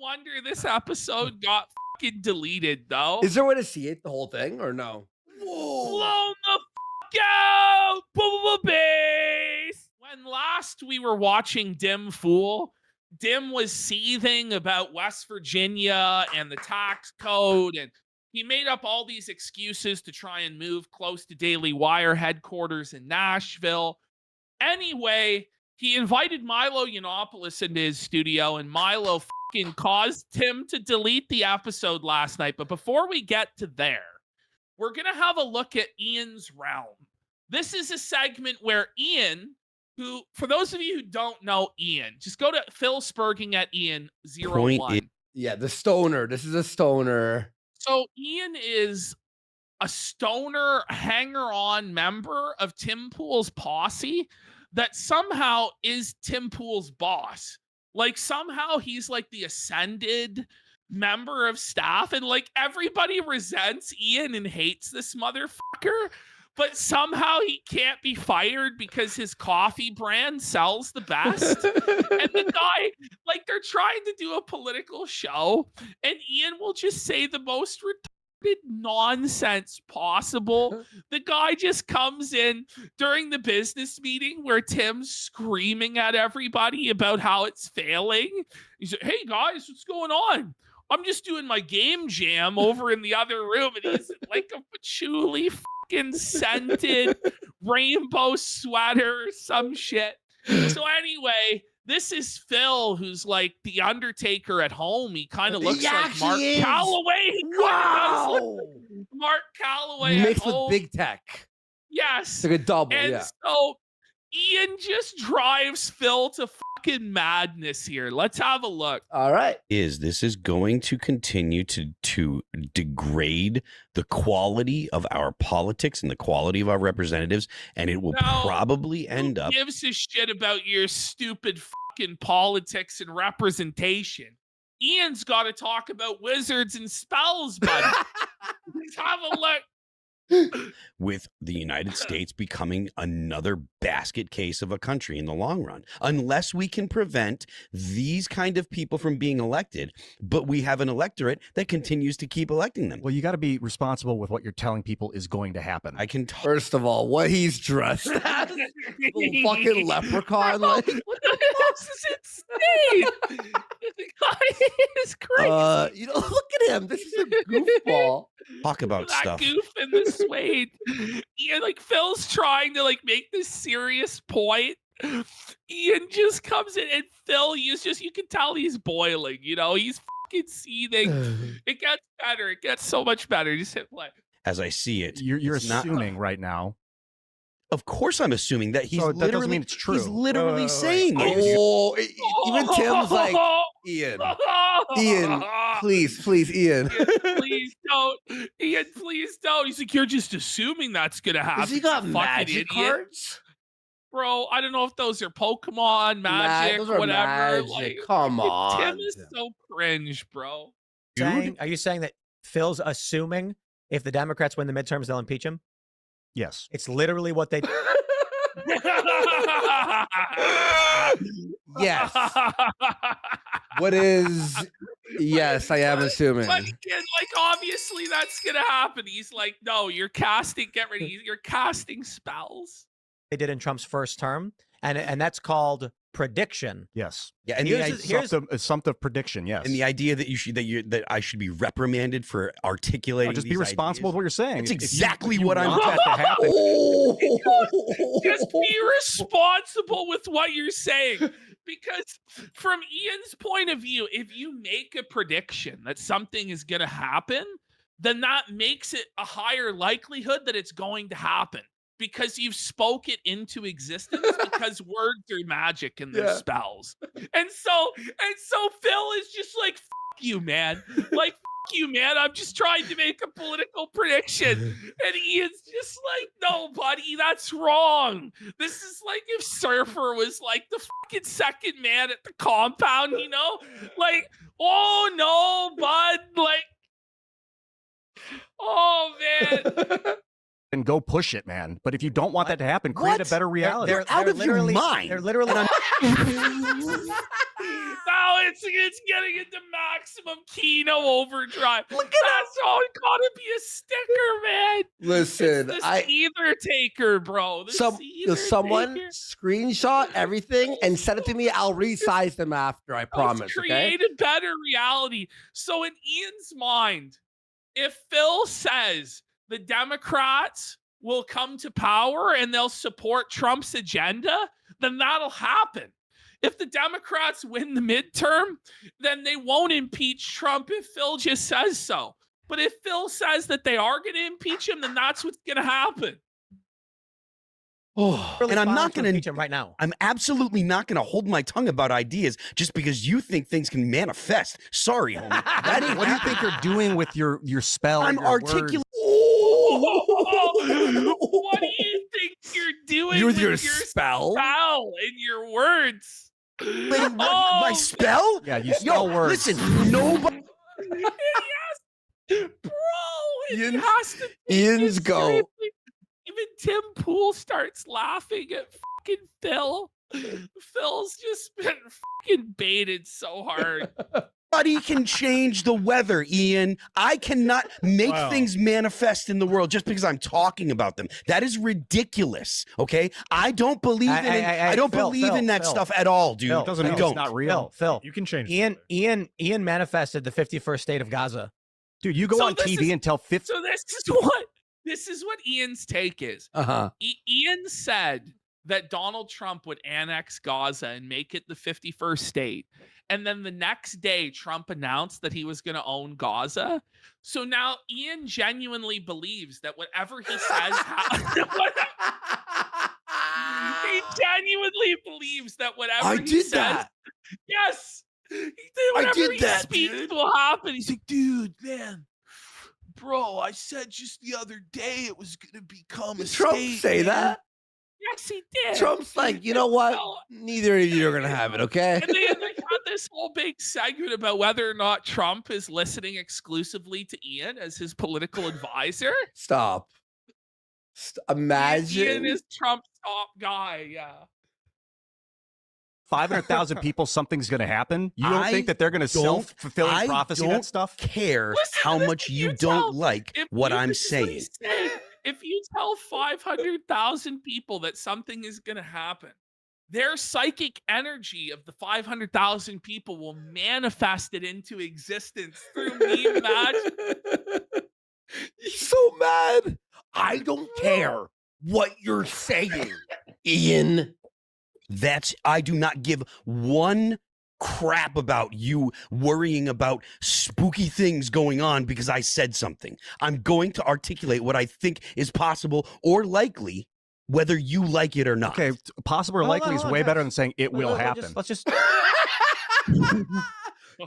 wonder this episode got fucking deleted, though. Is there a way to see it, the whole thing, or no? Blown the fuck out! Base! When last we were watching Dim Fool, Dim was seething about West Virginia and the tax code, and he made up all these excuses to try and move close to Daily Wire headquarters in Nashville. Anyway, he invited Milo Yiannopoulos into his studio, and Milo fucking caused Tim to delete the episode last night. But before we get to there, we're going to have a look at Ian's realm. This is a segment where Ian, who, for those of you who don't know Ian, just go to Phil Spurging at Ian01. Yeah, the stoner. This is a stoner. So Ian is a stoner hanger-on member of Tim Pool's posse that somehow is Tim Pool's boss. Like, somehow he's like the ascended member of staff, and like everybody resents Ian and hates this motherfucker, but somehow he can't be fired because his coffee brand sells the best. And the guy, like, they're trying to do a political show, and Ian will just say the most retarded nonsense possible. The guy just comes in during the business meeting where Tim's screaming at everybody about how it's failing. He's like, "Hey guys, what's going on? I'm just doing my game jam over in the other room," and he's like a patchouli fucking scented rainbow sweater or some shit. So anyway, this is Phil, who's like the Undertaker at home. He kind of looks like Mark Calloway. Wow. Like Mark Calloway Mixed at home. with big tech. Yes. It's like a double, and yeah. so Ian just drives Phil to fucking madness here. Let's have a look. All right. This is going to continue to degrade the quality of our politics and the quality of our representatives, and it will probably end up. Who gives a shit about your stupid fucking politics and representation? Ian's got to talk about wizards and spells, buddy. Let's have a look. With the United States becoming another basket case of a country in the long run, unless we can prevent these kind of people from being elected, but we have an electorate that continues to keep electing them. Well, you got to be responsible with what you're telling people is going to happen. I can First of all, what he's dressed as, little fucking leprechaun. Like, what the hell is insane? The guy is crazy. You know, look at him. This is a goofball. Talk about that stuff. Goof in the suede. Yeah, like Phil's trying to like make this serious point. Ian just comes in, and Phil, you can tell he's boiling. You know, he's fucking seething. It gets better. It gets so much better. Just hit play. As I see it, you're assuming right now. Of course, I'm assuming that he's So that literally. doesn't mean it's true. He's literally saying it. Oh, even Tim's like, Ian, please, Ian. Please don't. Ian, please don't. He's like, you're just assuming that's gonna happen. Has he got fucking magic idiot. cards? Bro, I don't know if those are Pokemon, magic, those are whatever. magic. Like, Come on. Tim is so cringe, bro. Are you saying that Phil's assuming if the Democrats win the midterms, they'll impeach him? Yes. It's literally what they Yes. What is? Yes, I am assuming. But again, like, obviously that's gonna happen. He's like, no, you're casting. Get ready. You're casting spells. they did in Trump's first term, and that's called prediction. Yes. Yeah, and Here's some prediction. Yes. And the idea that that I should be reprimanded for articulating. Just be responsible with what you're saying. That's exactly what I'm. Want that to happen. Just be responsible with what you're saying. Because from Ian's point of view, if you make a prediction that something is going to happen, then that makes it a higher likelihood that it's going to happen. Because you've spoke it into existence, because words are magic and they're spells. And so Phil is just like, fuck you, man. Like, fuck you, man. I'm just trying to make a political prediction. And Ian's just like, no, buddy, that's wrong. This is like if Surfer was like the fucking second man at the compound, you know? Like, oh no, bud. Like, oh man. And go push it, man. But if you don't want that to happen, create a better reality. They're out of your mind. They're literally. Now Oh, it's getting into maximum Kino overdrive. Look at That's all gotta be a sticker, man. Listen, It's the Seether taker, bro. The Seether someone taker. screenshot everything and send it to me. I'll resize them after. I promise. Let's Okay. create a better reality. So in Ian's mind, if Phil says the Democrats will come to power and they'll support Trump's agenda, then that'll happen. If the Democrats win the midterm, then they won't impeach Trump if Phil just says so. But if Phil says that they are going to impeach him, then that's what's going to happen. Oh, Really and I'm fine not to going impeach to. him right now. I'm absolutely not going to hold my tongue about ideas just because you think things can manifest. Sorry, homie. That ain't What do you think you're doing with your spell? I'm your articulating. What do you think you're doing With with your your spell? spell and your words? My spell? Yeah, you spell Yo, words. listen, nobody. Bro, it Ian's- has to be. Ian's go. Seriously. Even Tim Pool starts laughing at fucking Phil. Phil's just been fucking baited so hard. Nobody can change the weather, Ian. I cannot make Wow. things manifest in the world just because I'm talking about them. That is ridiculous. Okay, I don't believe in. I don't Phil, believe in that Phil. stuff at all, dude. Phil, It doesn't I mean don't. it's not real. Phil, You can change Ian, it. Ian manifested the 51st state of Gaza. Dude, you go So on this TV is- and tell 50. So this is what Ian's take is. Uh-huh. Ian said that Donald Trump would annex Gaza and make it the 51st state. And then the next day, Trump announced that he was going to own Gaza. So now Ian genuinely believes that whatever he says, he genuinely believes that whatever I he did says, that. yes, whatever did he that, speaks dude. will happen. He's like, dude, man, bro, I said just the other day it was going to become a Did Trump state, say man." that? Yes, he did. Trump's like, you know what? No. Neither of you are gonna have it, okay? And they had this whole big segment about whether or not Trump is listening exclusively to Ian as his political advisor. Stop. Imagine. Ian is Trump's top guy. Yeah. 500,000 people, something's going to happen. You don't I think that they're going to don't- self-fulfilling I prophecy don't that stuff? Listen care to how this, much if you you don't tell- like If what you- I'm this is what saying. he said. If you tell 500,000 people that something is going to happen, their psychic energy of the 500,000 people will manifest it into existence through meme magic. You're so mad. I don't care what you're saying, Ian. I do not give one crap about you worrying about spooky things going on because I said something. I'm going to articulate what I think is possible or likely, whether you like it or not. Okay, possible or Hold on, likely is hold on, way guys. better than saying it will happen. Let's just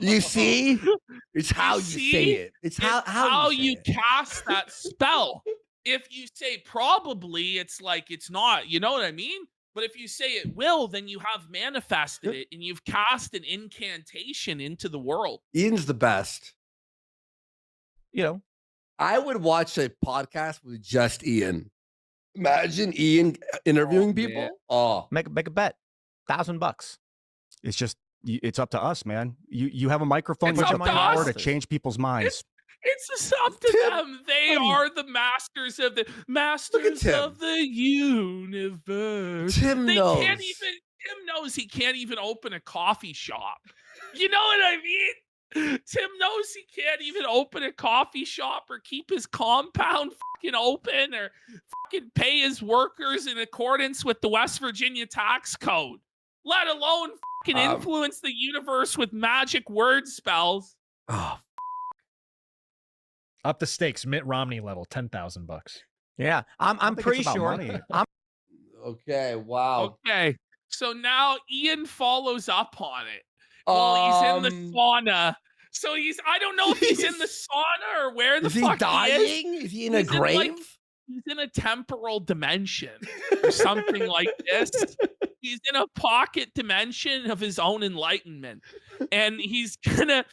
You see? It's how you see? say it. It's how you say it. cast that spell. If you say probably, it's like it's not. You know what I mean? But if you say it will, then you have manifested it and you've cast an incantation into the world. Ian's the best. I would watch a podcast with just Ian. Imagine Ian interviewing Oh, people. man. Oh, make a bet. $1,000. It's just, it's up to us, man. You have a microphone, It's you up have the to power us. to change people's minds. It's just up to Tim, them. They are the masters of Tim. of the universe. Tim They knows. can't even. Tim knows he can't even open a coffee shop. You know what I mean? Tim knows he can't even open a coffee shop or keep his compound fucking open or fucking pay his workers in accordance with the West Virginia tax code, let alone fucking influence the universe with magic word spells. Oh, Up the stakes, Mitt Romney level, $10,000. Yeah, I I'm don't think pretty it's about sure. money. okay. Wow. Okay. So now Ian follows up on it. Well, he's in the sauna. So I don't know if he's in the sauna or where the Is he fuck dying? he is. Is he in a He's in, grave? like, He's in a temporal dimension or something like this. He's in a pocket dimension of his own enlightenment. And he's gonna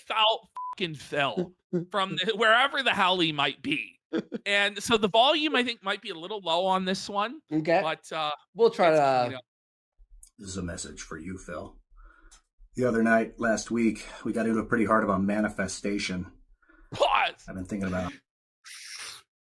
foul fucking Phil from wherever the hell he might be. And so the volume I think might be a little low on this one, Okay. but We'll try it's, to. you know, This is a message for you, Phil. The other night, last week, we got into it pretty hard about manifestation. Pause. I've been thinking about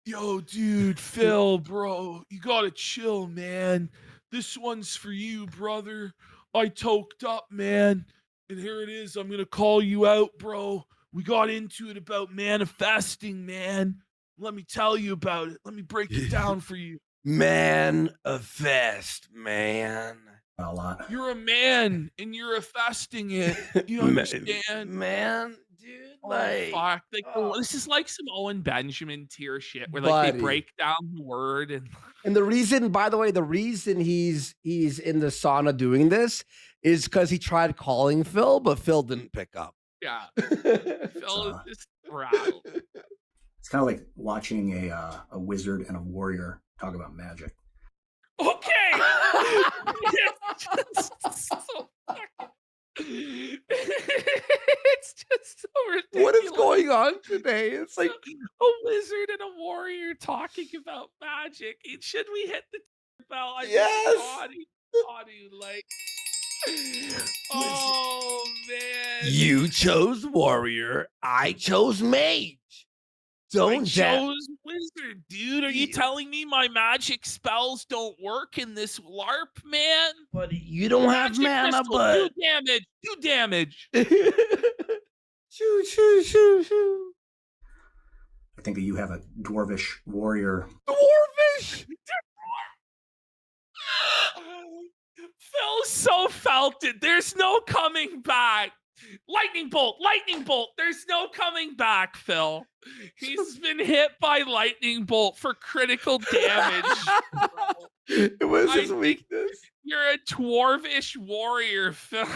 Yo, dude, Phil, bro, you gotta chill, man. This one's for you, brother. I toked up, man. And here it is. I'm gonna call you out, bro. We got into it about manifesting, man. Let me tell you about it. Let me break it down for you. Manifest, man. a lot. You're a man and you're affesting it. You understand? Man, dude, Oh, like, fuck. Like, oh. this is like some Owen Benjamin tier shit where Buddy. they break down the word and And the reason, by the way, the reason he's in the sauna doing this is because he tried calling Phil, but Phil didn't pick up. yeah. Phil is just rattled. It's kind of like watching a wizard and a warrior talk about magic. Okay. It's just so fucking. It's just so ridiculous. What is going on today? It's like, A wizard and a warrior talking about magic. Should we hit the bell? I Yes. body, like. Oh man. you chose warrior, I chose mage. I Don't chose wizard, dude. Are you Yeah. telling me my magic spells don't work in this LARP, man? buddy, you don't have Magic mana, crystal, but do damage. shoo, shoo, shoo, shoo. I think that you have a dwarvish warrior. Dwarfish. Phil so felt it. There's no coming back. Lightning bolt. There's no coming back, Phil. He's been hit by lightning bolt for critical damage. It was his I- weakness. You're a dwarvish warrior, Phil.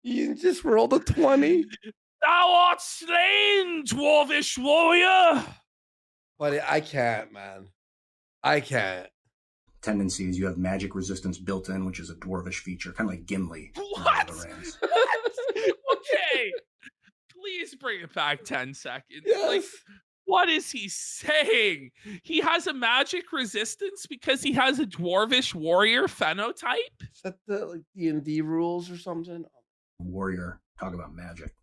You just rolled a 20. Thou art slain, dwarvish warrior. Buddy, I can't, man. I can't. Tendencies, you have magic resistance built in, which is a dwarvish feature, kind of like Gimli. in Lord What? of the Rings. Okay. Please bring it back 10 seconds. Like, Yes. what is he saying? He has a magic resistance because he has a dwarvish warrior phenotype? Is that the like D&D rules or something? Warrior, talk about magic.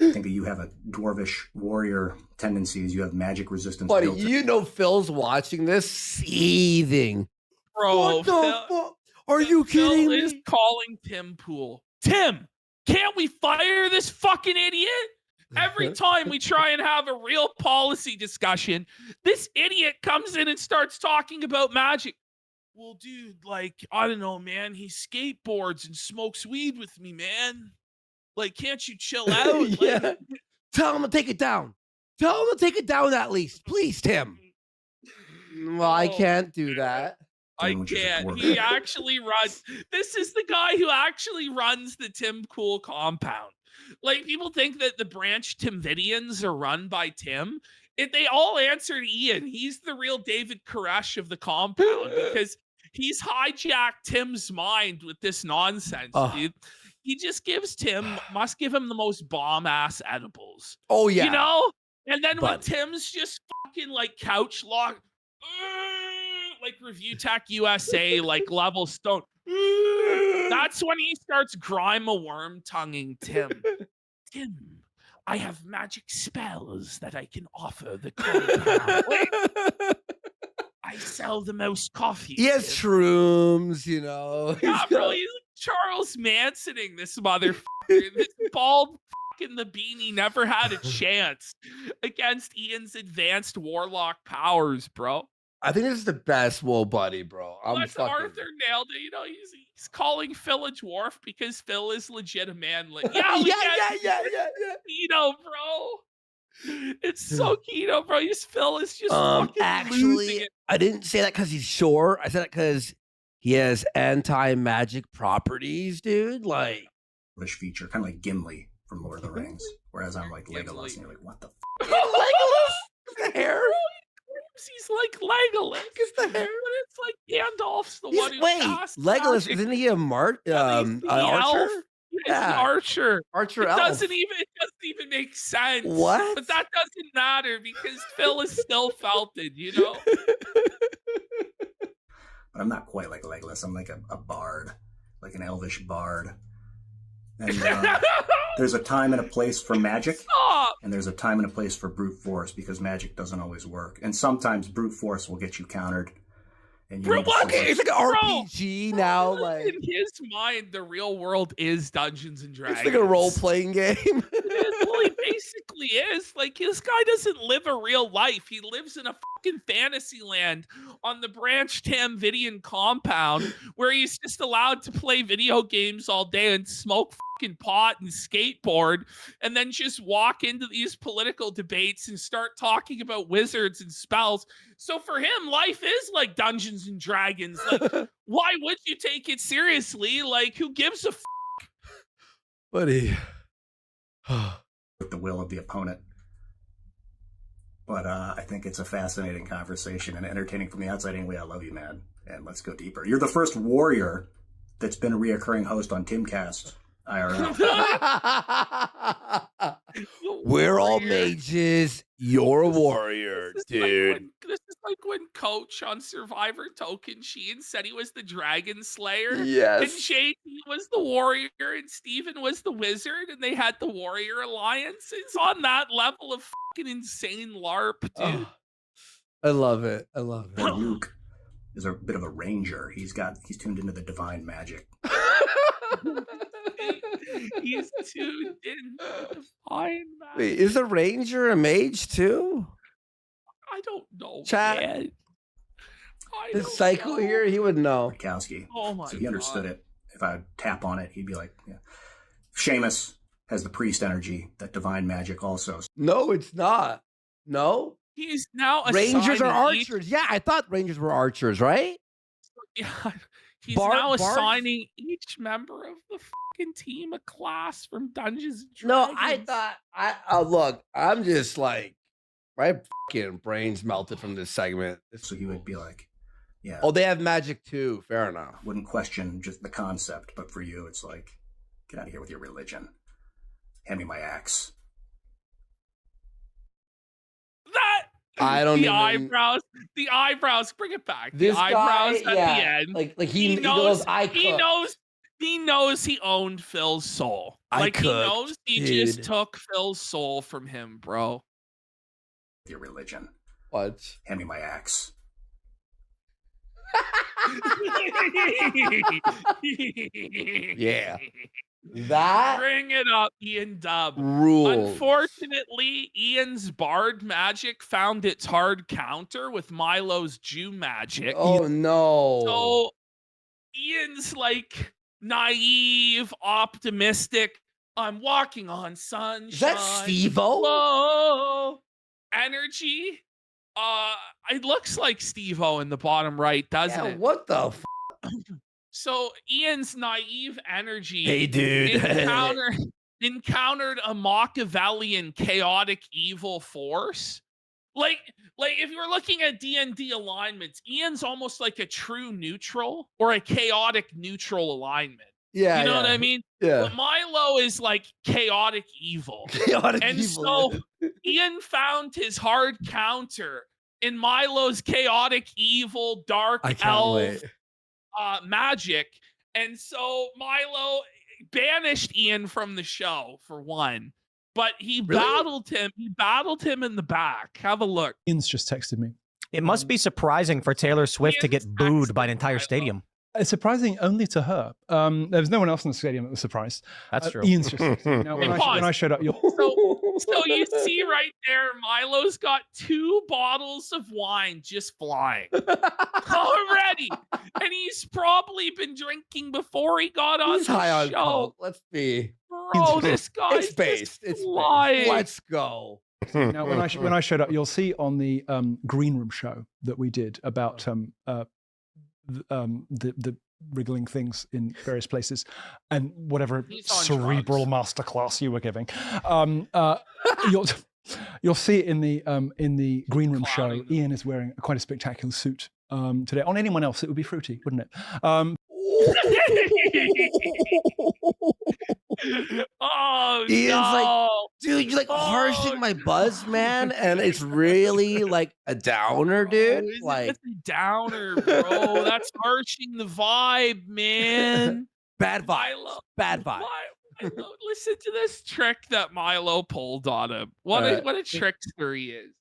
I think that you have a dwarvish warrior tendencies. You have magic resistance Buddy, built in. you know Phil's watching this seething. Bro, what the Phil, fuck? Are you kidding Phil is me? calling Tim Pool. Tim, can't we fire this fucking idiot? Every time we try and have a real policy discussion, this idiot comes in and starts talking about magic. Well, dude, like, I don't know, man. He skateboards and smokes weed with me, man. Like, can't you chill out? Like, Yeah. Tell him to take it down. Tell him to take it down at least. Please, Tim. Well, I Oh, can't do that. I Which is a can't. dwarf. He actually runs. This is the guy who actually runs the Tim Cool compound. Like, people think that the Branch Timvidians are run by Tim. They all answered Ian. He's the real David Koresh of the compound because he's hijacked Tim's mind with this nonsense, Ugh. dude. He just must give him the most bomb ass edibles. Oh, yeah. You know? And then when But- Tim's just fucking like couch locked, like Review Tech USA, like level stone, that's when he starts grime a worm tonguing Tim. Tim, I have magic spells that I can offer the compound. Like, I sell the most coffee. He has Tim. shrooms, you know. Yeah, He's bro, got- he's Charles Mansoning this motherfucker. This bald fucking the beanie never had a chance against Ian's advanced warlock powers, bro. I think this is the best Woe Buddy, bro. I'm But fucking. Arthur nailed it. You know, he's calling Phil a dwarf because Phil is legit a manlet. Yeah, Yeah, we yeah, get yeah, it. yeah, yeah, Keto, bro. It's so keto, bro. Phil is just yeah. fucking losing Actually, it. I didn't say that because he's sure. I said that because he has anti-magic properties, dude. Like, Dwarvish feature, kind of like Gimli from Lord of the Rings. Whereas I'm like Gimli. Legolas, and you're like, what the Legolas, the hair. He's like Legolas. Is the hair? But it's like Gandalf's the He's- one who wait, cast Legolas, magic. isn't he a He's the an archer? elf. He's an Yeah. archer. Archer It elf. doesn't even make sense. What? But that doesn't matter because Phil is still felted, you know? But I'm not quite like Legolas. I'm like a bard. like an elvish bard. And there's a time and a place for magic, Stop! and there's a time and a place for brute force, because magic doesn't always work. And sometimes brute force will get you countered. And you need to Okay, it's like an RPG now. Like In his mind, the real world is Dungeons and Dragons. it's like a role-playing game. Well, he basically is. Like, this guy doesn't live a real life. He lives in a fucking fantasy land on the Branch Tamvidian compound where he's just allowed to play video games all day and smoke fucking pot and skateboard, and then just walk into these political debates and start talking about wizards and spells. So for him, life is like Dungeons and Dragons. Like, why would you take it seriously? Like, who gives a Buddy. with the will of the opponent. But I think it's a fascinating conversation and entertaining from the outside. Anyway, I love you, man. And let's go deeper. You're the first warrior that's been a reoccurring host on Timcast IRL. We're all mages. You're a warrior, dude. This is like when Coach on Survivor Token Sheehan said he was the Dragon Slayer. And Yes. JT was the warrior and Steven was the wizard, and they had the warrior alliance. It's on that level of fucking insane LARP, dude. Oh, I love it. I love it. And Luke is a bit of a ranger. He's tuned into the divine magic. He's tuned in to define that. Wait, is the ranger a mage too? I don't know, Chat. man. I The don't cycle know. here, he would know. Murkowski. Oh my So he understood God. it. If I would tap on it, he'd be like, yeah. Seamus has the priest energy, that divine magic also. No, it's not. No? He's now Rangers are assigning each- archers. Yeah, I thought rangers were archers, right? Yeah, he's Bard- now bards- assigning each member of the fucking team a class from Dungeons and No, Dragons. I thought look, I'm just like my fucking brains melted from this segment. So he would be like, yeah, Oh, they have magic too. Fair enough. wouldn't question just the concept, but for you, it's like, get out of here with your religion. Hand me my axe. that. I don't the even- eyebrows. Bring it back. This the eyebrows guy, at yeah, the end. like he goes, I He cooked. knows. He knows he owned Phil's soul. I Like he cooked, knows he just dude. took Phil's soul from him, bro. With your religion. What? Hand me my axe. Yeah. That Bring it up, Ian Dub. rules. Unfortunately, Ian's Bard magic found its hard counter with Milo's Jew magic. Oh no. So Ian's like naive, optimistic. I'm walking on sunshine. Is that Steve-O? Whoa. Energy. It looks like Steve-O in the bottom right, doesn't Yeah, it? what the So Ian's naive energy Hey, dude. encountered a Machiavellian chaotic evil force. Like if you were looking at D&D alignments, Ian's almost like a true neutral or a chaotic neutral alignment. Yeah. You know what yeah. I mean? Yeah. But Milo is like chaotic evil. Chaotic And evil. so Ian found his hard counter in Milo's chaotic evil dark I can't elf wait. magic. And so Milo banished Ian from the show for one, but he Really? battled him. He battled him in the back. Have a look. Ian's just texted me. It must be surprising for Taylor Swift to get Ian's booed by an entire excellent, stadium. It's surprising only to her. There was no one else in the stadium that was surprised. That's true. Ian's just texted me. Now, when Pause. I showed up, you'll So you see right there, Milo's got 2 bottles of wine just flying already, and he's probably been drinking before he got on He's the high on show. coke. Let's be. Bro, this guy's It's based. just It's flying. based. Let's go. Now, when I showed up, you'll see on the green room show that we did about the wriggling things in various places and whatever He's on cerebral drugs. masterclass you were giving. You'll see it in the green room show. Clowning them. Ian is wearing quite a spectacular suit today. On anyone else, it would be fruity, wouldn't it? Oh Ian's like, no. dude, you're like Oh, harshing my buzz, man, and it's really like a downer, dude. That's Like, a downer, bro. That's harshing the vibe, man. Bad vibes. Milo. Bad vibes. Milo, listen to this trick that Milo pulled on him. What a trickster he is.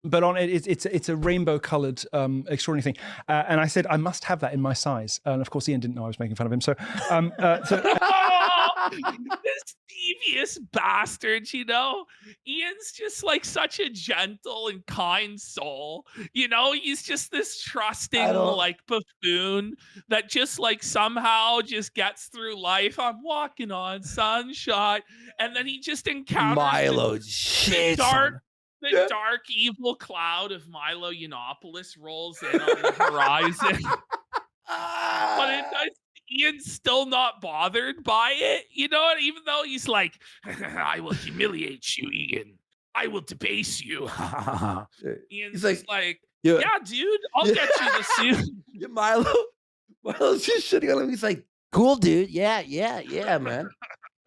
But on it, it's a rainbow-colored extraordinary thing. And I said, I must have that in my size. And of course, Ian didn't know I was making fun of him. So, This devious bastard, you know? Ian's just like such a gentle and kind soul. You know, he's just this trusting, like buffoon that just like somehow just gets through life. I'm walking on sunshine. And then he just encounters Milo the shit. dark, dark evil cloud of Milo Yiannopoulos rolls in on the horizon. But Ian's still not bothered by it, you know. Even though he's like, "I will humiliate you, Ian. I will debase you." Ian's He's like, "Yeah, dude, I'll get you the suit." Yeah, Milo's just shitting on him. He's like, "Cool, dude. Yeah, man."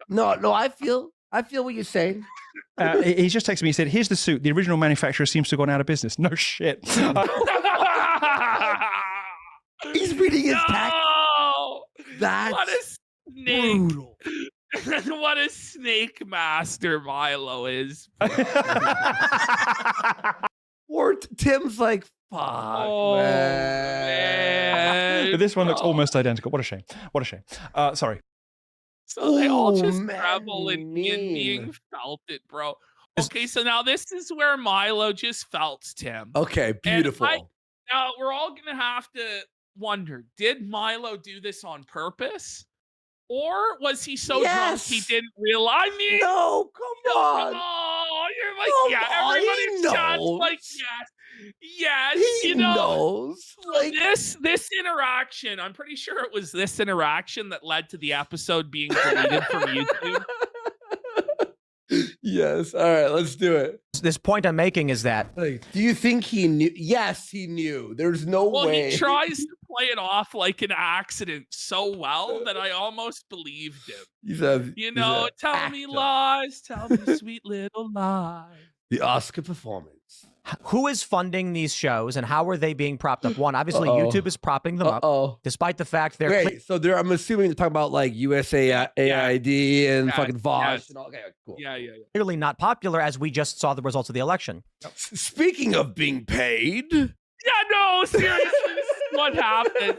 No, I feel what you're saying. he just texted me. He said, "Here's the suit. The original manufacturer seems to have gone out of business." No shit. He's reading his text. That's what a snake! brutal. What a snake master Milo is. Or Tim's like, fuck, man. This one looks almost identical. What a shame. Sorry. So they all just man, revel in Ian mean. being felt it, bro. Okay, so now this is where Milo just felt Tim. Okay, beautiful. Now we're all gonna have to wonder: did Milo do this on purpose, or was he so drunk he didn't realize? I mean, No, come on. Oh, you're like, Come yeah, on, he everybody's just knows. like, yes, He you know. knows. Like, This interaction, I'm pretty sure it was this interaction that led to the episode being deleted from YouTube. yes. All right, let's do it. This point I'm making is that Like, do you think he knew? Yes, he knew. There's no Well, way. he tries to play it off like an accident so well that I almost believed him. He's Tell me lies, tell me sweet little lies. The Oscar performance. who is funding these shows and how are they being propped up? One, obviously, YouTube is propping them up, despite the fact they're. Wait, so I'm assuming they're talking about like USAID and fucking Vosh and all. Okay, cool. Yeah. Clearly not popular, as we just saw the results of the election. Speaking of being paid. Yeah, no, seriously, this is what happened.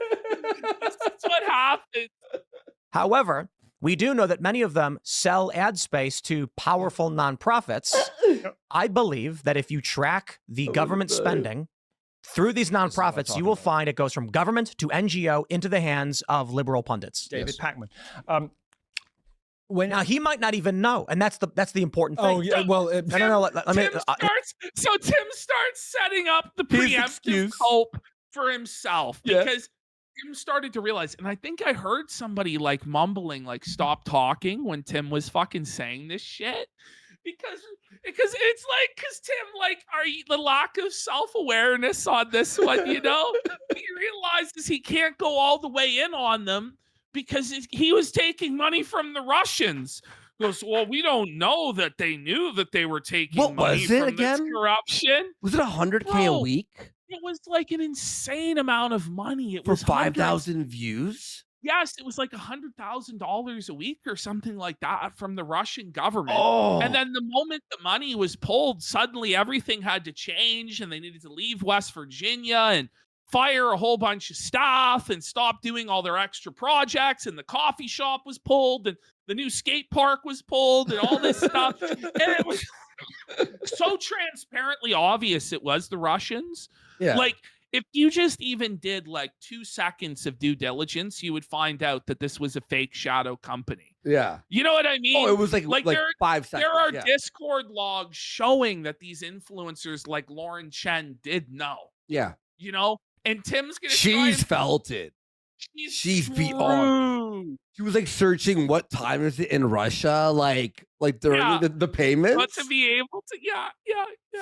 This is what happened. However, we do know that many of them sell ad space to powerful nonprofits. I believe that if you track the government spending through these nonprofits, you will find it goes from government to NGO into the hands of liberal pundits. David Pakman. Now he might not even know, and that's the important thing. Oh yeah, well, no. Tim starts setting up the preemptive cope for himself because Tim started to realize, and I think I heard somebody like mumbling, like "stop talking" when Tim was fucking saying this shit. Because Tim, like, the lack of self-awareness on this one, he realizes he can't go all the way in on them because he was taking money from the Russians. He goes, well, we don't know that they knew that they were taking money from this corruption. Was it $100K a week? It was like an insane amount of money. It was 5,000 views. Yes, it was like $100,000 a week or something like that from the Russian government. Oh. And then the moment the money was pulled, suddenly everything had to change and they needed to leave West Virginia and fire a whole bunch of staff and stop doing all their extra projects. And the coffee shop was pulled and the new skate park was pulled and all this stuff. And it was so transparently obvious it was the Russians. Yeah. Like, if you just even did like 2 seconds of due diligence, you would find out that this was a fake shadow company. Yeah. You know what I mean? Oh, it was like 5 seconds. There are Discord logs showing that these influencers like Lauren Chen did know. Yeah. And Tim's going to She's felt it. She's beyond. She was like searching what time is it in Russia, like during the payments. But to be able to, yeah.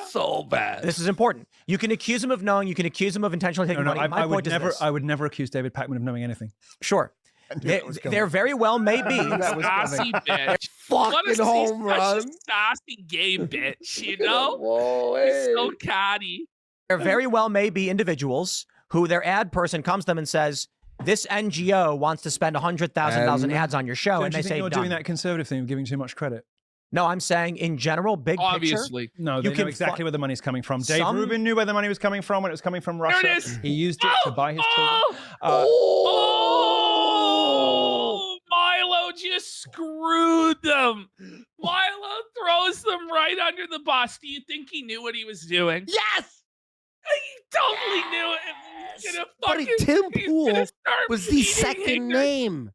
So bad. This is important. You can accuse him of knowing. You can accuse him of intentionally taking money. I would never accuse David Pakman of knowing anything. Sure. There very well may be. Sassy bitch. Fucking home run. Such a sassy gay bitch, Whoa, hey. He's so catty. There very well may be individuals who their ad person comes to them and says, this NGO wants to spend $100,000 ads on your show, Don't and you they think say you're done. doing that conservative thing of giving too much credit? No, I'm saying in general, big picture. Obviously. No, You they know can exactly where the money's coming from. Dave Some- Rubin knew where the money was coming from when it was coming from Russia. There it is. He used it to buy his children. Oh, Milo just screwed them. Milo throws them right under the bus. Do you think he knew what he was doing? Yes. He totally knew it. He's gonna Buddy, fucking, Tim he's Pool gonna start was the beating second Higgins. name.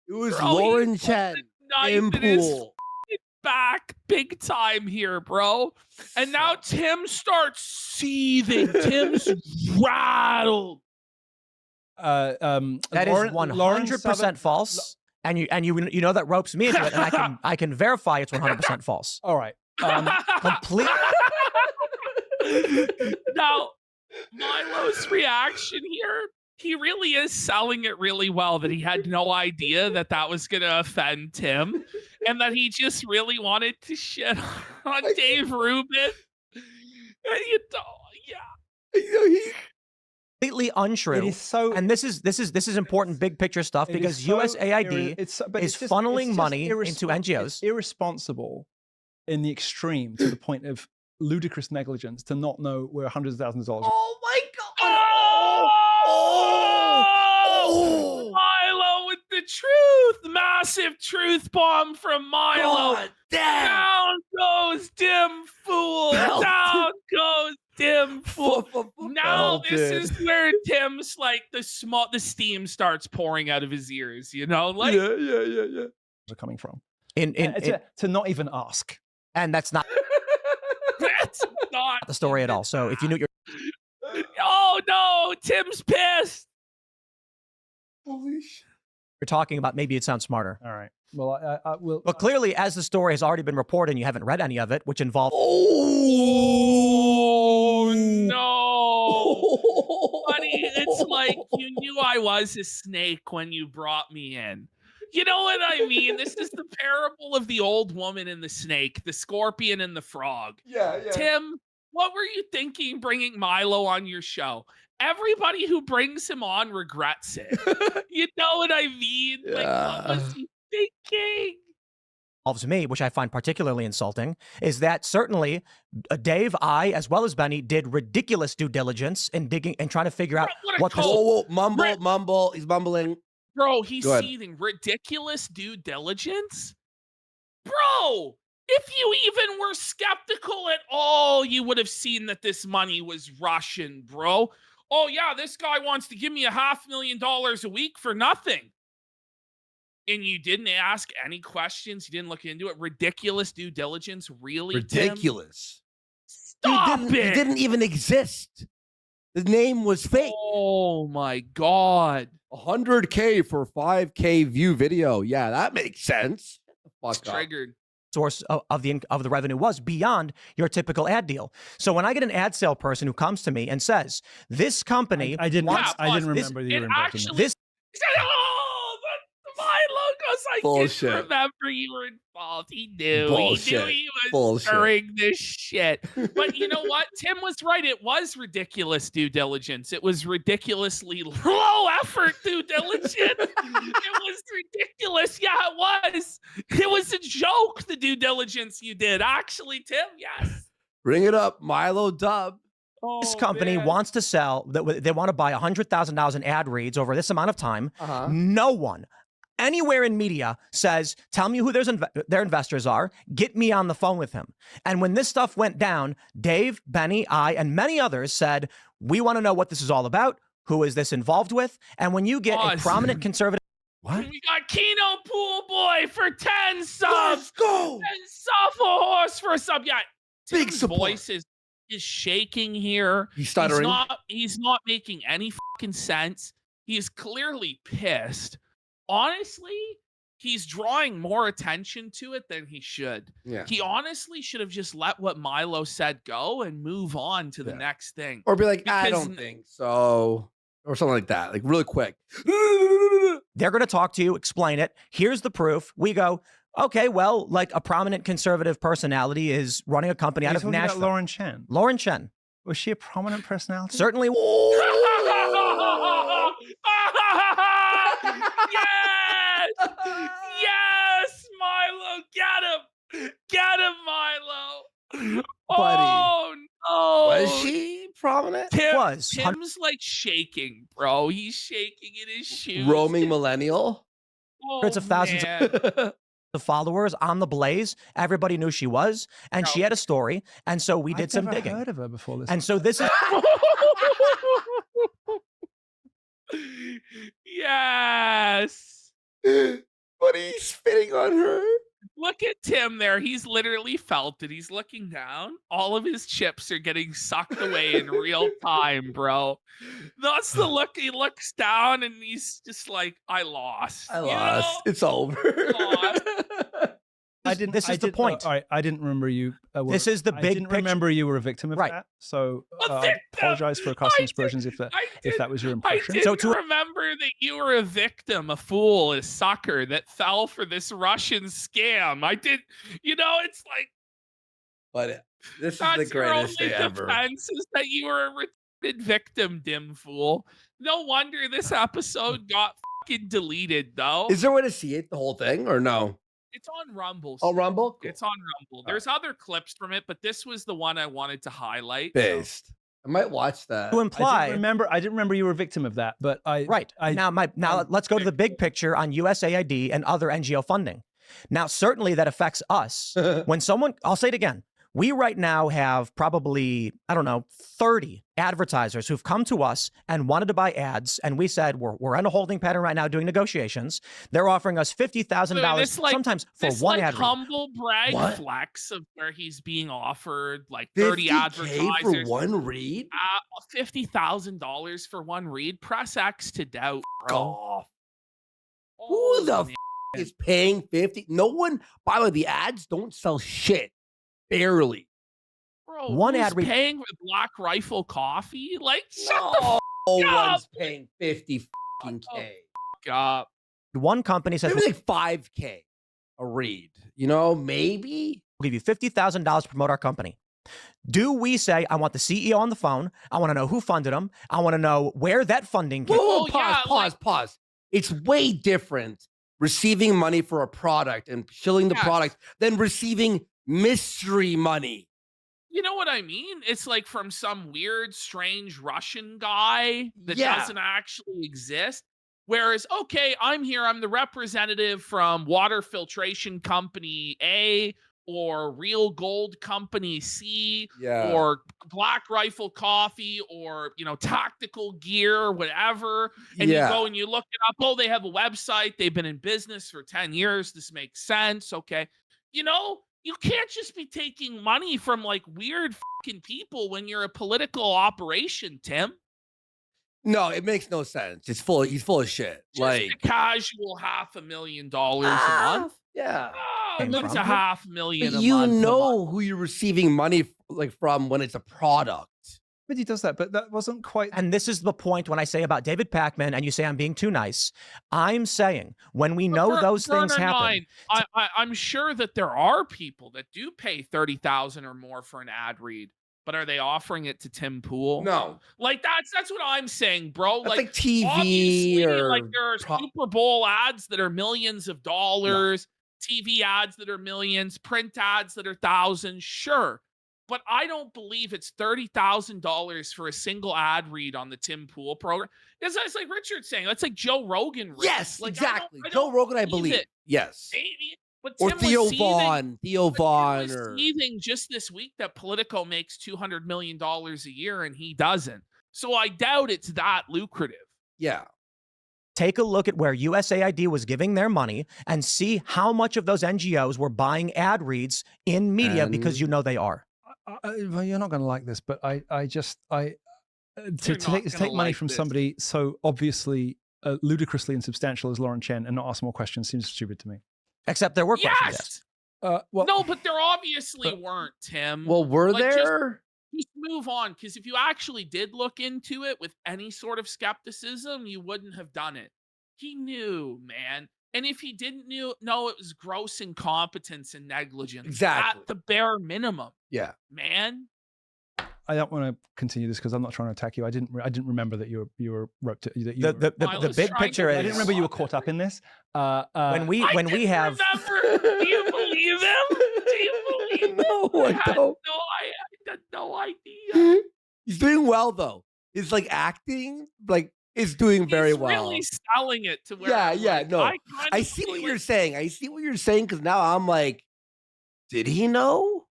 It was Bro, he Lauren put Chen. the knife Tim in his Pool. back big time here, bro. And now Tim starts seething. Tim's rattled. That is 100% false. And you know that ropes me into it, and I can verify it's 100% false. All right. Complete. Now, Milo's reaction here, he really is selling it really well that he had no idea that that was going to offend Tim and that he just really wanted to shit on Dave Rubin. And Completely untrue. It is so. And this is important big picture stuff it because is so USAID but is it's just- funneling it's just money into NGOs. It's irresponsible in the extreme to the point of ludicrous negligence to not know where hundreds of thousands of dollars. Oh my god! Oh! Milo with the truth. Massive truth bomb from Milo. God damn! Down goes Dim Fool. Belted. Down goes Dim Fool. Now this Belted. is where Tim's like the steam starts pouring out of his ears, you know? Like yeah. Are coming from to not even ask. And that's not that's not the story at all. So if you knew your Oh no, Tim's pissed. Holy shit! you're talking about, maybe it sounds smarter. All right. Well, I will. But clearly, as the story has already been reported and you haven't read any of it, which involved Oh no. Buddy, it's like you knew I was a snake when you brought me in. You know what I mean? This is the parable of the old woman and the snake, the scorpion and the frog. Yeah. Tim, what were you thinking bringing Milo on your show? Everybody who brings him on regrets it. You know what I mean? Like, what was he thinking? involves me, which I find particularly insulting, is that certainly Dave, I, as well as Benny, did ridiculous due diligence in digging and trying to figure out what this. Whoa, mumble. He's mumbling. Bro, he's Go ahead. seething. Ridiculous due diligence? Bro, if you even were skeptical at all, you would have seen that this money was Russian, bro. Oh, yeah, this guy wants to give me $500,000 a week for nothing. And you didn't ask any questions. You didn't look into it. Ridiculous due diligence. Really, Ridiculous. Tim? Stop He it. didn't even exist. The name was fake. Oh, my God. 100K for 5K view video. Yeah, that makes sense. Fuck up. Triggered. Source of the revenue was beyond your typical ad deal. So when I get an ad sale person who comes to me and says, "This company," I didn't. Yeah, I didn't this- remember that you it were involved in actually- that. this He said, oh, the Milo goes, I Bullshit. didn't remember you were involved. He knew. Bullshit. He knew he was Bullshit. stirring this shit. But you know what? Tim was right. It was ridiculous due diligence. It was ridiculously low effort due diligence. It was ridiculous. Yeah, it was. It was a joke, the due diligence you did. Actually, Tim, yes. Bring it up, Milo Dub. this Oh, company man. wants to sell, that they want to buy $100,000 in ad reads over this amount of time. Uh-huh. No one anywhere in media says, "Tell me who their investors are. Get me on the phone with him." And when this stuff went down, Dave, Benny, I, and many others said, "We want to know what this is all about. Who is this involved with?" And when you get a Pause. prominent conservative, What? We got Keno Pool Boy for 10 subs. Let's go. And Suffer Horse for a sub. Yeah, Big Tim's support. voice is shaking here. He's stuttering. He's not making any fucking sense. He's clearly pissed. Honestly, he's drawing more attention to it than he should. Yeah. He honestly should have just let what Milo said go and move on to the Yeah. next thing. Or be like, I Because- don't think so. Or something like that. Like really quick. they're going to talk to you, explain it. Here's the proof. We go, okay, well, like a prominent conservative personality is running a company out You're of talking about Nashville. Lauren Chen. Lauren Chen. Was she a prominent personality? Certainly. Yes! Yes, Milo, get him, Milo. Oh no! Was she prominent? Tim's like shaking, bro. He's shaking in his shoes. Roaming millennial? Hundreds of thousands man. of followers on the Blaze. Everybody knew she was, and she had a story. And so we did I've some never digging. heard of her before this. And so this is Yes. But he's spitting on her. Look at Tim there. He's literally felt it. He's looking down. All of his chips are getting sucked away in real time, bro. That's the look. He looks down and he's just like, I lost. I You lost. know? It's over. Lost. this is the point. All right, I didn't remember you. This is the I big didn't picture. remember you were a victim of Right. that. So A I victim? apologize for I casting did- aspersions if that was your impression. I didn't remember that you were a victim, a fool, a sucker that fell for this Russian scam. I did, it's like, But this is that's the greatest your day only ever. defense is that you were a retarded victim, dim fool. No wonder this episode got fucking deleted, though. Is there a way to see it, the whole thing, or no? It's on Rumble. Oh, Sid. Rumble? Cool. It's on Rumble. There's other clips from it, but this was the one I wanted to highlight. Based. I might watch that. To I imply, didn't remember you were a victim of that, but right now, let's go to the big picture on USAID and other NGO funding. Now, certainly that affects us. When someone, I'll say it again, we right now have probably, 30 advertisers who've come to us and wanted to buy ads. And we said, we're in a holding pattern right now doing negotiations. They're offering us $50,000 sometimes for one ad read. Humble brag flex of where he's being offered like 30 50K advertisers. for one read? $50,000 for one read. Press X to doubt, bro. Off. Who Oh, the man. is paying 50? No one, by the way, the ads don't sell shit. Barely. Bro, One who's ad read- paying with Black Rifle Coffee? Like, shut No the one's up. paying 50 fucking K. fuck up. One company says, Maybe like 5K a read. Maybe? we'll give you $50,000 to promote our company. Do we say, I want the CEO on the phone. I want to know who funded them. I want to know where that funding came Whoa, Well, pause. It's way different receiving money for a product and shilling the Yes. product than receiving mystery money. You know what I mean? It's like from some weird, strange Russian guy that Yeah. doesn't actually exist. Whereas, okay, I'm here. I'm the representative from Water Filtration Company A or Real Gold Company C Yeah. or Black Rifle Coffee or, Tactical Gear, whatever. And you go and you look it up. Oh, they have a website. They've been in business for 10 years. This makes sense. Okay. You can't just be taking money from like weird fucking people when you're a political operation, Tim. No, it makes no sense. He's full of shit. Just Like, a casual $500,000 a month. yeah. Oh, Came what's from? a $500,000 But a you month? know who you're receiving money from when it's a product. But he does that, but that wasn't quite. And this is the point when I say about David Pakman and you say I'm being too nice. I'm saying when we know those things happen. I'm sure that there are people that do pay $30,000 or more for an ad read, but are they offering it to Tim Pool? No. Like that's what I'm saying, bro. That's like obviously, TV or like there are Super Bowl ads that are millions of dollars, TV ads that are millions, print ads that are thousands, sure. But I don't believe it's $30,000 for a single ad read on the Tim Pool program. It's like Richard's saying. That's like Joe Rogan. Reads. Yes, Like, exactly. I Joe don't Rogan, I believe believe. it. Yes. Maybe. But Or Tim Theo was seething- Vaughn. Theo but Tim Vaughn. was Or seething just this week that Politico makes $200 million a year and he doesn't. So I doubt it's that lucrative. yeah. Take a look at where USAID was giving their money and see how much of those NGOs were buying ad reads in media because And- you know they are. Well, you're not going to like this, but to You're not take gonna money like from this. somebody so obviously ludicrously insubstantial as Lauren Chen and not ask more questions seems stupid to me. Except there were questions. Yes. Well, No, but there obviously but- weren't, Tim. Well, were Like, just- there? Just move on, because if you actually did look into it with any sort of skepticism, you wouldn't have done it. He knew, man. And if he didn't know, it was gross incompetence and negligence. Exactly. At the bare minimum, Yeah. man. don't want to continue this because I'm not trying to attack you. I didn't remember that you were roped. That you The Milo's big trying picture to- I didn't is remember you were caught up in this. when we have Remember? Do you believe him? Do you believe him? No, I had don't. I had no idea. He's doing well though. His like acting like is doing very He's well. really selling it to where Yeah, I'm yeah, like, no. I kind I of see what feel you're like- saying. I see what you're saying because now I'm like, did he know?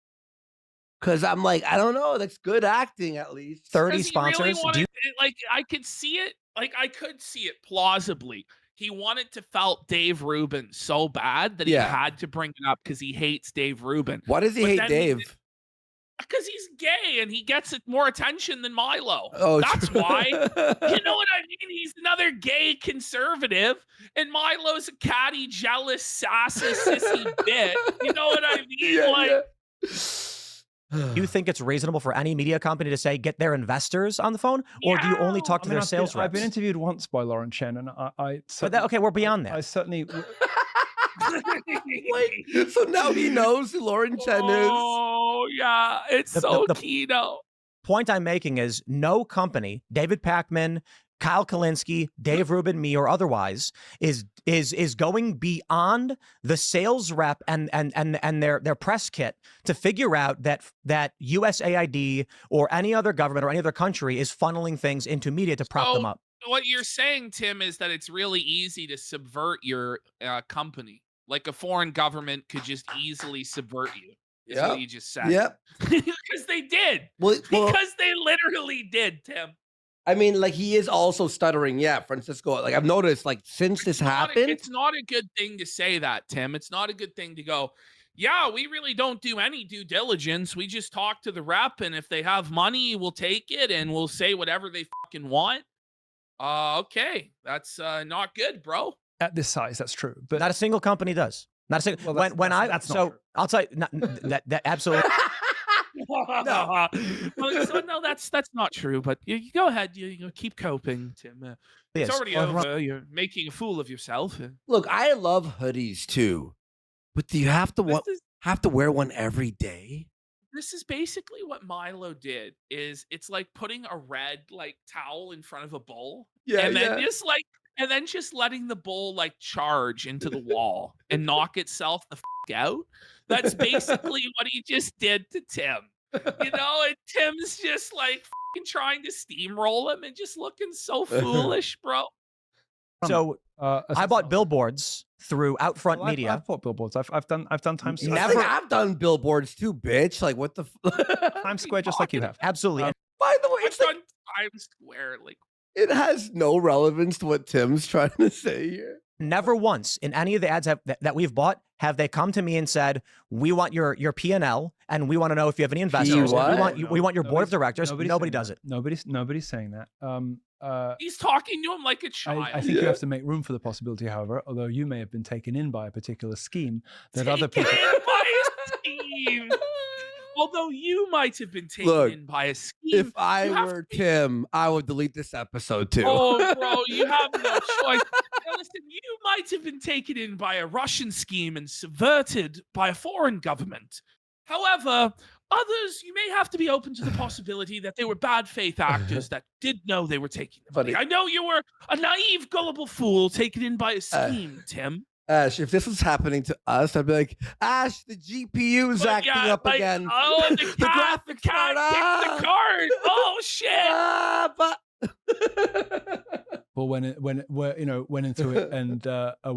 Because I'm like, I don't know. That's good acting at least. 30 'Cause he really sponsors. wanted Do you it, like I could see it. Like I could see it plausibly. He wanted to felt Dave Rubin so bad that he Yeah. had to bring it up because he hates Dave Rubin. Why does he But hate then Dave? Because he's gay and he gets more attention than Milo. Oh, That's true. why. You know what I mean? He's another gay conservative, and Milo's a catty, jealous, sassy, sissy bit. You know what I mean? Yeah, like, yeah. you think it's reasonable for any media company to say get their investors on the phone, or do you only talk to their sales reps? I've been interviewed once by Lauren Chen, and I But certainly, okay, we're beyond that. I certainly. Wait, so now he knows who Lauren Chen is. oh yeah, it's The- so the- keto. Point I'm making is no company, David Pacman, Kyle Kalinske, Dave Rubin, me, or otherwise, is going beyond the sales rep and their press kit to figure out that USAID or any other government or any other country is funneling things into media to prop them up. What you're saying, Tim, is that it's really easy to subvert your company. Like a foreign government could just easily subvert you. Is Yep. what you just said. Yep. Because they did. Well, Because they literally did, Tim. I mean, like he is also stuttering. Yeah, Francisco. Like I've noticed, like since this happened, It's not a good thing to say that, Tim. It's not a good thing to go, yeah, we really don't do any due diligence. We just talk to the rep, and if they have money, we'll take it and we'll say whatever they fucking want. Okay. That's not good, bro. At this size, that's true. But Not a single company does. Not a single. Well, that's not true. I'll tell you that absolutely. Well, so, no, that's not true. But you go ahead. You keep coping, Tim. It's Yes. already over. You're making a fool of yourself. look, I love hoodies too, but do you have to have to wear one every day? This is basically what Milo did. It's like putting a red like towel in front of a bowl, and then just letting the bowl like charge into the wall and knock itself the out. That's basically what he just did to Tim. You know, and Tim's just like trying to steamroll him and just looking so foolish, bro. So I bought billboards through Outfront Well, Media. I've bought billboards. I've done Times Square. I think I've done billboards too, bitch. Like what the? Times Square, just like you have. Absolutely. Um, By the way, I've it's like done Times Square. Like, it has no relevance to what Tim's trying to say here. Never once in any of the ads that we've bought have they come to me and said, "We want your P&L, and we want to know if you have any investors. what? We want your board of directors." Nobody's Nobody saying does that. it. Nobody's saying that. he's talking to him like a child. I think you have to make room for the possibility, however, although you may have been taken in by a particular scheme that other Taken people. in by a scheme. Although you might have been taken Look, in by a scheme. If I you have were to be- Tim, I would delete this episode too. Oh, bro, you have no choice. Now, listen, you might have been taken in by a Russian scheme and subverted by a foreign government. However, others, you may have to be open to the possibility that they were bad faith actors that did know they were taking the money. Buddy. I know you were a naive, gullible fool taken in by a scheme, Tim. Ash, if this was happening to us, I'd be like, Ash, the GPU's But acting yeah, up like, again. Oh, the cat, the graphics cat card, kicked the card. Oh, shit. But went into it and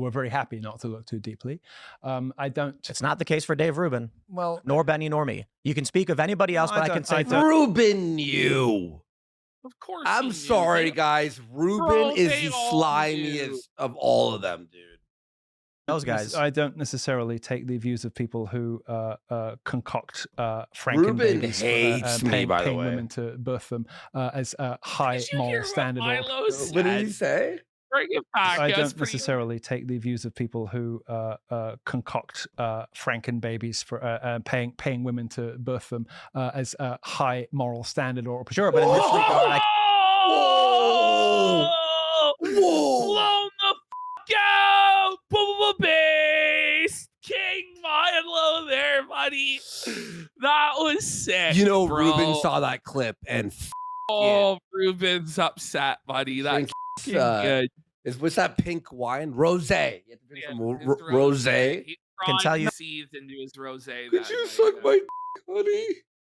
were very happy not to look too deeply. I don't. It's not the case for Dave Rubin, Well, nor Benny, nor me. You can speak of anybody else, No, but I I can don't- say I for- don't- Ruben knew. Of course. I'm he knew. sorry, They- guys. Ruben Bro, is they the all slimiest knew. of all of them, dude. those guys. I don't necessarily take the views of people who concoct Franken Ruben babies, hates me, by the paying way. women to birth them as a high Did you hear moral what standard. Milo said? What did he say? Bring it back. I That's don't pretty- necessarily take the views of people who concoct Franken babies for paying women to birth them as a high moral standard or Sure, but in this regard, I Whoa! Whoa! Blown the fuck out! Base! King Milo Milo there, buddy. That was sick. You know, bro. Ruben saw that clip and Oh, Ruben's upset, buddy. That's fucking good. What's that pink wine? Rosé. You have to drink some His rosé. He Can tell you- seethed into his rosé. Could you suck my honey?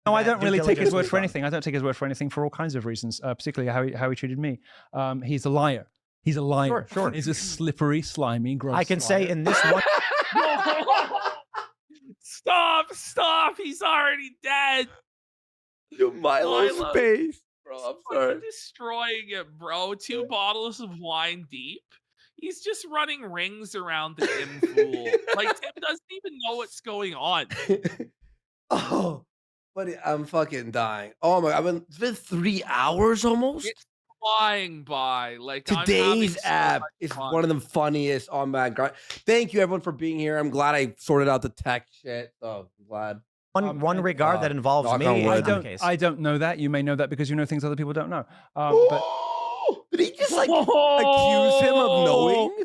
No, I don't Due really take his diligence word was for done. anything. I don't take his word for anything for all kinds of reasons, particularly how he treated me. He's a liar. He's a liar. Sure. He's a slippery, slimy, gross. I can say liar. in this one, Stop. He's already dead. Yo, Milo's Milo. face. Bro, I'm sorry. Fucking destroying it, bro. 2 bottles of wine deep. He's just running rings around the Tim fool. Like, Tim doesn't even know what's going on. Oh, buddy, I'm fucking dying. Oh my God, it's been 3 hours almost. It's flying by. Like, Today's I'm having so app much is fun. one of the funniest on my grind. Thank you everyone for being here. I'm glad I sorted out the tech shit. Oh, I'm glad. one regard that involves knock me. on in wood. some case. I don't know that. You may know that because you know things other people don't know. But Oh, did he just like accuse him of knowing?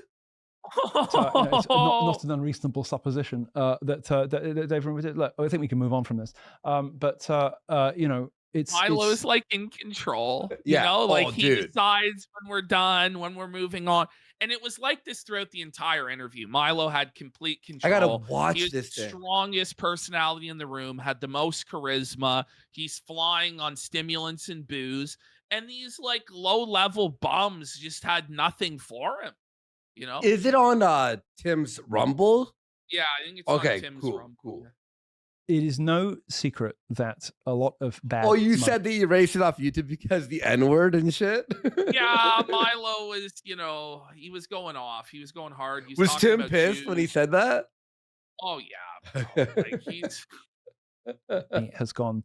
it's not an unreasonable supposition that Dave did. Look, I think we can move on from this. You know, Milo's like in control. Yeah. You know, like Oh, he dude. decides when we're done, when we're moving on. And it was like this throughout the entire interview. Milo had complete I control. gotta watch He was this the thing. strongest personality in the room, had the most charisma. He's flying on stimulants and booze. And these like low-level bums just had nothing for him. You know? Is it on Tim's Rumble? Yeah, I think it's Okay, on Tim's cool, Rumble. cool. It is no secret that a lot of bad. Oh, you smug- said that you erased it off YouTube because the N-word and shit? Yeah, Milo was, you know, he was going off. He was going hard. He Was talking Tim about pissed when he Jews. said that? Oh yeah, bro. Like he's has gone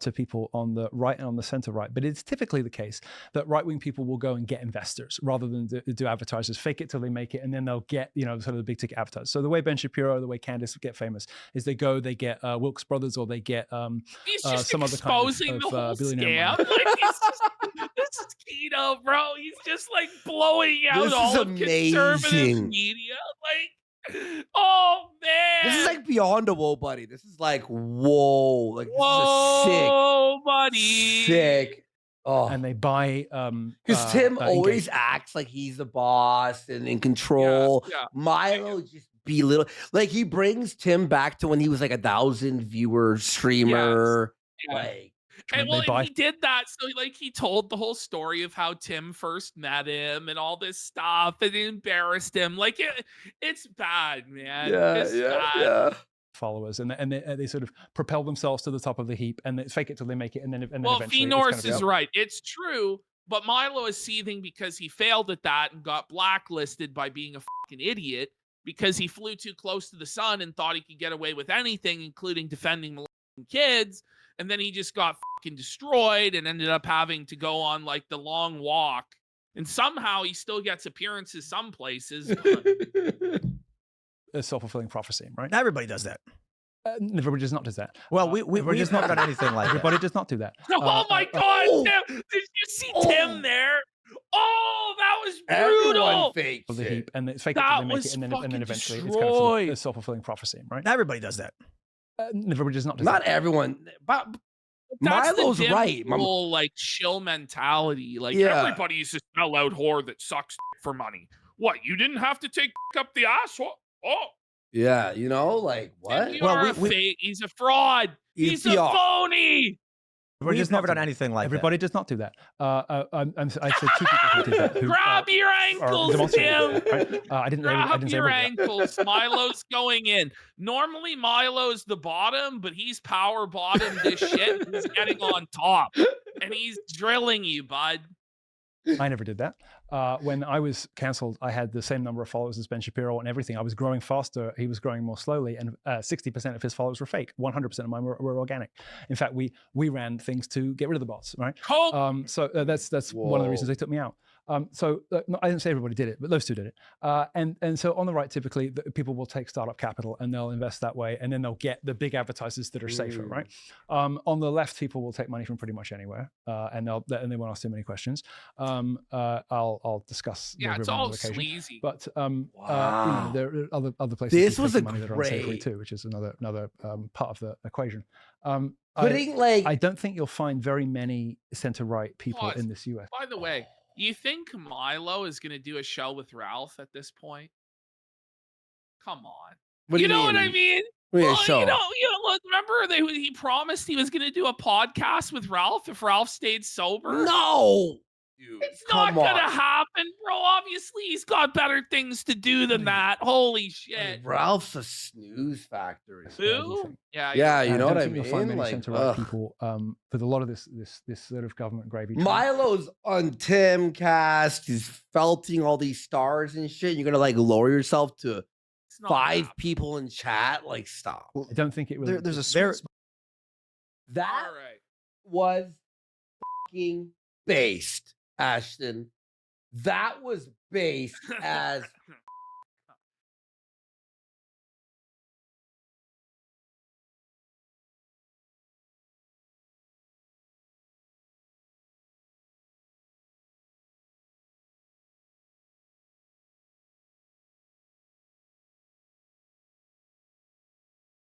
to people on the right and on the center right. But it's typically the case that right-wing people will go and get investors rather than do advertisers, fake it till they make it, and then they'll get, you know, sort of the big ticket advertisers. So the way Ben Shapiro, the way Candace get famous is they get Wilkes Brothers, or they get he's just some other kind exposing of the whole billionaire scam. money. Like he's just, this is keto, bro. He's just like blowing out This is all of conservative amazing. media. Like, oh man, This is like beyond a whoa, buddy. This is like whoa. Like this whoa, is buddy. a sick. Oh, And they buy because Tim always engagement. acts like he's the boss and in control. Yeah. Milo just belittle. Like he brings Tim back to when he was like 1,000 viewer streamer. Yeah. Like And They well, buy- and he did that. So like he told the whole story of how Tim first met him and all this stuff, and it embarrassed him. Like it's bad, man. It's bad. followers, and they sort of propel themselves to the top of the heap, and they fake it till they make it, and then Well, eventually Fee it's Norris kind of- is right. It's true, but Milo is seething because he failed at that and got blacklisted by being a fucking idiot because he flew too close to the sun and thought he could get away with anything, including defending Millennium kids. And then he just got fucking destroyed and ended up having to go on like the long walk. And somehow he still gets appearances some places. But a self-fulfilling prophecy, right? Everybody does that. Everybody does not do that. Well, we've everybody never done anything like that. Everybody does not do that. oh my God, oh. Tim! Did you see Tim there? Oh, that was everyone brutal. fakes Of the it. heap, and they fake it That till they make was it, and then fucking eventually it's kind of destroyed. a self-fulfilling prophecy, right? Everybody does that. Everybody does not do Not that. everyone, but That's Milo's the right. whole like chill mentality. Like Yeah. everybody's a sellout whore that sucks for money. What? You didn't have to take up the ass? What? Oh, yeah, you know, like what? Tim, you Well, are a fake. He's a fraud. He's a PR. phony. We've just never not done do anything like Everybody does not do that. I said two people who did that. Who, Grab your are ankles, demonstrably Tim. right? I didn't Grab say your everybody did that. ankles. Milo's going in. Normally, Milo's the bottom, but he's power bottom this shit. He's getting on top. And he's drilling you, bud. I never did that. When I was cancelled, I had the same number of followers as Ben Shapiro and everything. I was growing faster. He was growing more slowly, and 60% of his followers were fake. 100% of mine were organic. In fact, we ran things to get rid of the bots, right? Hope. So that's one of the reasons Whoa. they took me out. So I didn't say everybody did it, but those two did it. And so on the right, typically people will take startup capital and they'll invest that way, and then they'll get the big advertisers that are safer, right? On the left, people will take money from pretty much anywhere, and they won't ask too many questions. I'll discuss. Yeah, it's on all another occasion. sleazy. But you know, there are other places. This that was take a money that are unsafely great- too, which is another part of the equation. Putting like I don't think you'll find very many center-right people Pause. in this U.S. By the way, do you think Milo is going to do a show with Ralph at this point? Come on. what do You know what I mean? Well, show. you know, look, remember he promised he was going to do a podcast with Ralph if Ralph stayed sober? No, Dude, it's not come going to on. happen, bro. Obviously, he's got better things to do than that. Holy shit. Ralph's a snooze factory. Who? Yeah, Yeah, you I know don't what I think you'll find mean. many Like, center-right people with a lot of this sort of government gravy. train. Milo's on Timcast. He's felting all these stars and shit. You're gonna like lower yourself to it's not 5 happening. people in chat. Like, stop. I don't think it really. There's a There- That All right. was fucking based, Ashton. That was based as